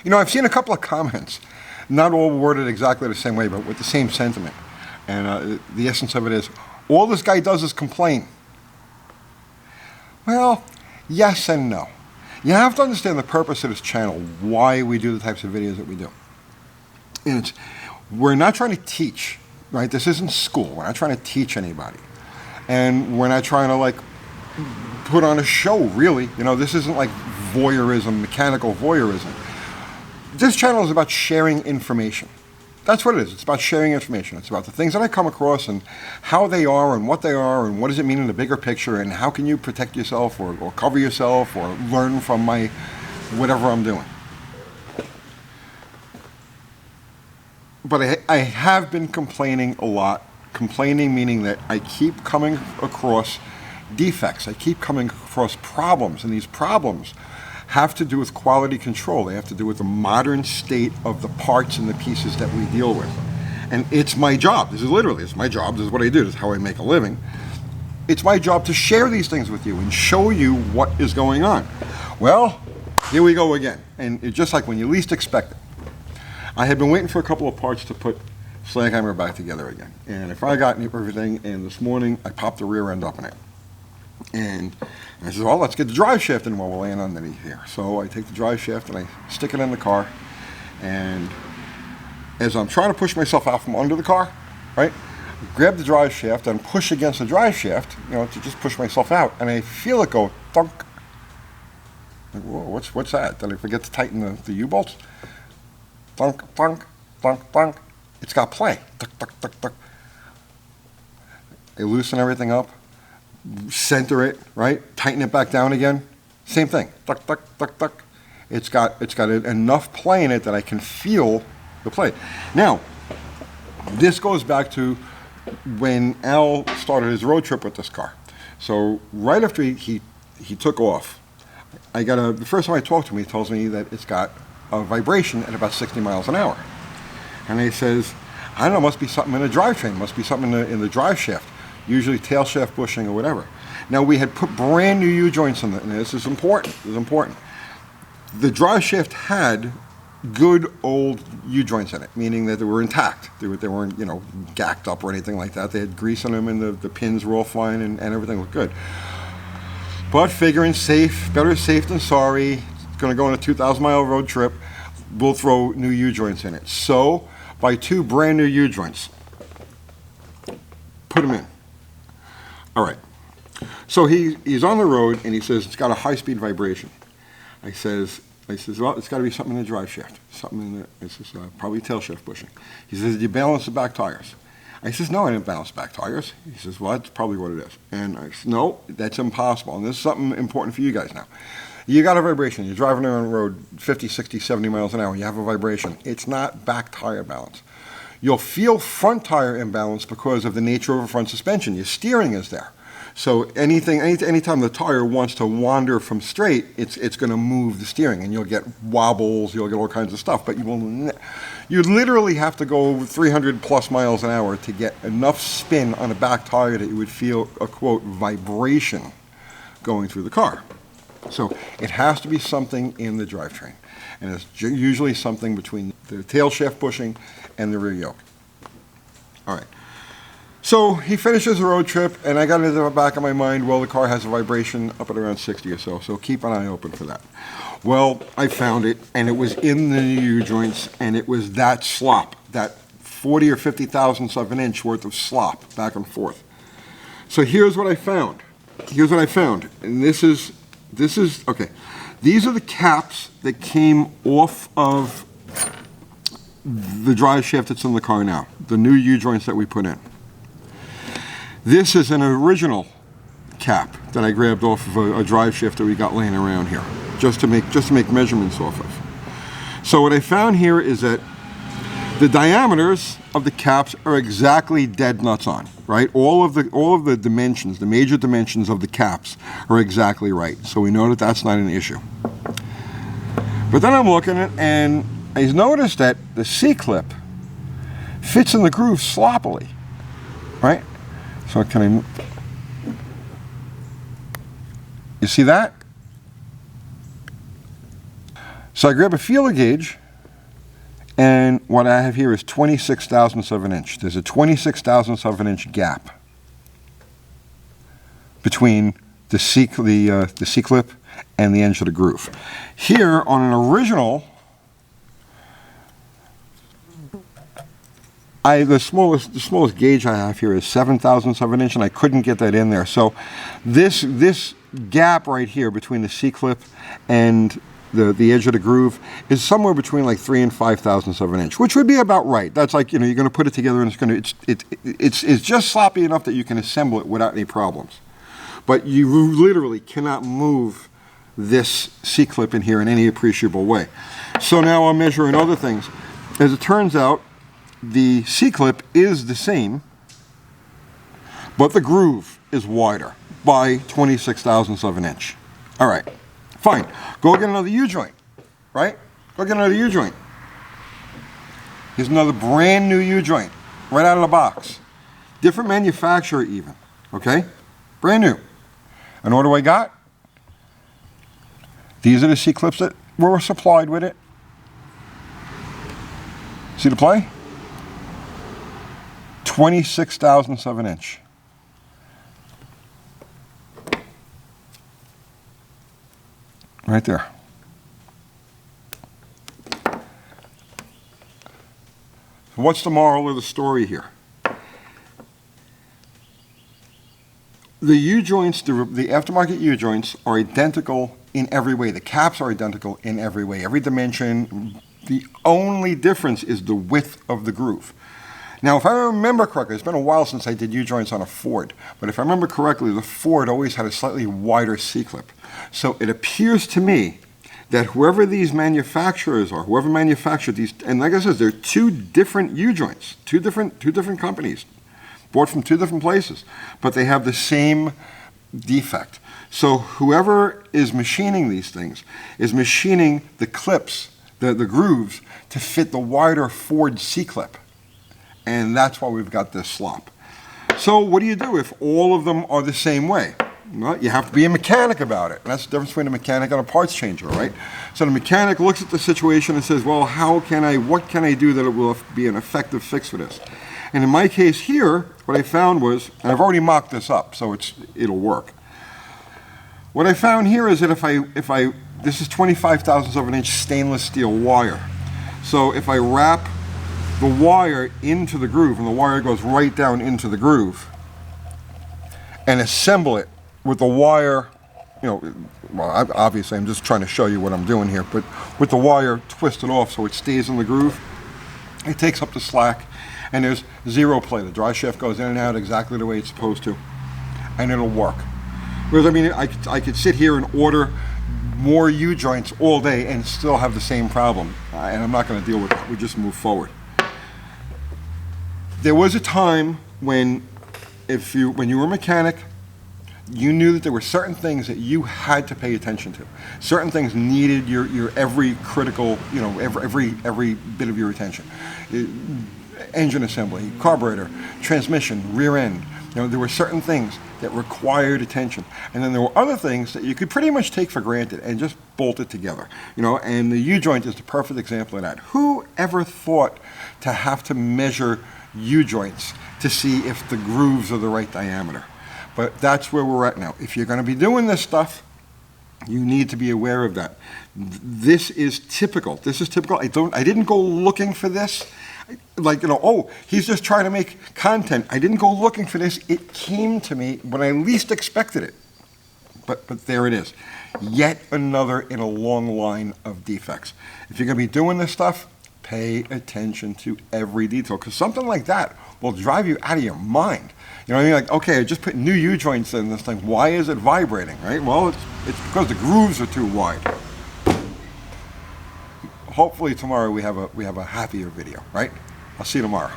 You know, I've seen a couple of comments, not all worded exactly the same way, but with the same sentiment. And the essence of it is, all this guy does is complain. Well, yes and no. You have to understand the purpose of this channel, why we do the types of videos that we do. And we're not trying to teach, right? This isn't school. We're not trying to teach anybody. And we're not trying to, like, put on a show, really. You know, this isn't like voyeurism, mechanical voyeurism. This channel is about sharing information. That's what it is. It's about sharing information. It's about the things that I come across and how they are and what they are and what does it mean in the bigger picture and how can you protect yourself or cover yourself or learn from my whatever I'm doing. But I have been complaining a lot. Complaining meaning that I keep coming across defects. I keep coming across problems, and these problems have to do with quality control. They have to do with the modern state of the parts and the pieces that we deal with. And it's my job. This is literally, it's my job. This is what I do. This is how I make a living. It's my job to share these things with you and show you what is going on. Well, here we go again. And it's just like when you least expect it. I had been waiting for a couple of parts to put Slaghammer back together again. And I finally got everything, and this morning I popped the rear end up in it. And I said, well, let's get the drive shaft in while we're laying underneath here. So I take the drive shaft and I stick it in the car. And as I'm trying to push myself out from under the car, right, grab the drive shaft and push against the drive shaft, you know, to just push myself out. And I feel it go thunk. Like, whoa, what's that? Did I forget to tighten the U-bolts? Thunk, thunk, thunk, thunk. It's got play. Tuck, tuck, tuck, tuck. I loosen everything up, center it, right? Tighten it back down again. Same thing. Tuck, tuck, tuck, tuck. It's got enough play in it that I can feel the play. Now, this goes back to when Al started his road trip with this car. So right after he took off, the first time I talked to him, he tells me that it's got a vibration at about 60 miles an hour. And he says, I don't know, must be something in the drivetrain, must be something in the drive shaft, usually tail shaft bushing or whatever. Now we had put brand new U-joints in and this is important, The drive shaft had good old U-joints in it, meaning that they were intact. They weren't, you know, gacked up or anything like that. They had grease in them and the pins were all fine and everything looked good. But figuring better safe than sorry, it's gonna go on a 2,000-mile road trip, we'll throw new U-joints in it. So, buy 2 brand new U-joints. Put them in. All right. So he's on the road and he says it's got a high-speed vibration. I says, well, it's got to be something in the drive shaft. Something in probably tail shaft bushing. He says, did you balance the back tires? I says, no, I didn't balance back tires. He says, well, that's probably what it is. And I said, no, that's impossible. And this is something important for you guys now. You got a vibration. You're driving around the road 50, 60, 70 miles an hour. You have a vibration. It's not back tire balance. You'll feel front tire imbalance because of the nature of a front suspension. Your steering is there. So anytime the tire wants to wander from straight, it's going to move the steering, and you'll get wobbles, you'll get all kinds of stuff. But you literally have to go 300 plus miles an hour to get enough spin on a back tire that you would feel a, quote, vibration going through the car. So it has to be something in the drivetrain, and it's usually something between the tail shaft bushing and the rear yoke. All right. So he finishes the road trip, and I got into the back of my mind, well, the car has a vibration up at around 60 or so keep an eye open for that. Well, I found it, and it was in the U-joints, and it was that slop, that 40 or 50 thousandths of an inch worth of slop back and forth. So here's what I found. And this is, okay. These are the caps that came off of the drive shaft that's in the car now, the new U-joints that we put in. This is an original cap that I grabbed off of a drive shaft that we got laying around here, just to make measurements off of. So what I found here is that the diameters of the caps are exactly dead nuts on, right? All of the dimensions, the major dimensions of the caps are exactly right. So we know that that's not an issue. But then I'm looking at, and I noticed that the C-clip fits in the groove sloppily, right? So you see that? So I grab a feeler gauge, and what I have here is 26 thousandths of an inch. There's a 26 thousandths of an inch gap between the C-clip and the edge of the groove. Here, on an original, the smallest gauge I have here is 7 thousandths of an inch, and I couldn't get that in there. So this gap right here between the C-clip and the edge of the groove is somewhere between like 3 and 5 thousandths of an inch, which would be about right. That's like, you're going to put it together, and it's just sloppy enough that you can assemble it without any problems. But you literally cannot move this C-clip in here in any appreciable way. So now I'm measuring other things. As it turns out, the C-clip is the same, but the groove is wider by 26 thousandths of an inch. All right, fine. Go get another U-joint, right? Go get another U-joint. Here's another brand new U-joint, right out of the box. Different manufacturer even, okay? Brand new. And what do I got? These are the C-clips that were supplied with it. See the play? 26 thousandths of an inch. Right there. So what's the moral of the story here? The U-joints, the aftermarket U-joints are identical in every way. The caps are identical in every way, every dimension. The only difference is the width of the groove. Now, if I remember correctly, it's been a while since I did U-joints on a Ford, but if I remember correctly, the Ford always had a slightly wider C-clip. So it appears to me that whoever these manufacturers are, whoever manufactured these, and like I said, they're two different U-joints, two different companies, bought from two different places, but they have the same defect. So whoever is machining these things is machining the clips, the grooves, to fit the wider Ford C-clip. And that's why we've got this slop. So what do you do if all of them are the same way? Well, you have to be a mechanic about it. And that's the difference between a mechanic and a parts changer, right? So the mechanic looks at the situation and says, well, what can I do that it will be an effective fix for this? And in my case here, what I found was, and I've already mocked this up, so it'll work. What I found here is that this is 25 thousandths of an inch stainless steel wire. So if I wrap the wire into the groove, and the wire goes right down into the groove, and assemble it with the wire, well, obviously I'm just trying to show you what I'm doing here, but with the wire twisted off so it stays in the groove, it takes up the slack, and there's zero play. The drive shaft goes in and out exactly the way it's supposed to, and it'll work. Whereas, I mean, I could sit here and order more U-joints all day and still have the same problem, and I'm not going to deal with it. We just move forward. There was a time when you were a mechanic, you knew that there were certain things that you had to pay attention to. Certain things needed your every critical, every bit of your attention. Engine assembly, carburetor, transmission, rear end. There were certain things that required attention. And then there were other things that you could pretty much take for granted and just bolt it together. And the U-joint is the perfect example of that. Who ever thought to have to measure U-joints to see if the grooves are the right diameter? But that's where we're at now. If you're going to be doing this stuff, you need to be aware of that. This is typical. This is typical. I didn't go looking for this. Oh, he's just trying to make content. I didn't go looking for this. It came to me when I least expected it. But there it is. Yet another in a long line of defects. If you're going to be doing this stuff, pay attention to every detail, because something like that will drive you out of your mind. You know what I mean? Like, okay, I just put new U-joints in this thing. Why is it vibrating, right? Well, it's because the grooves are too wide. Hopefully tomorrow we have a happier video, right? I'll see you tomorrow.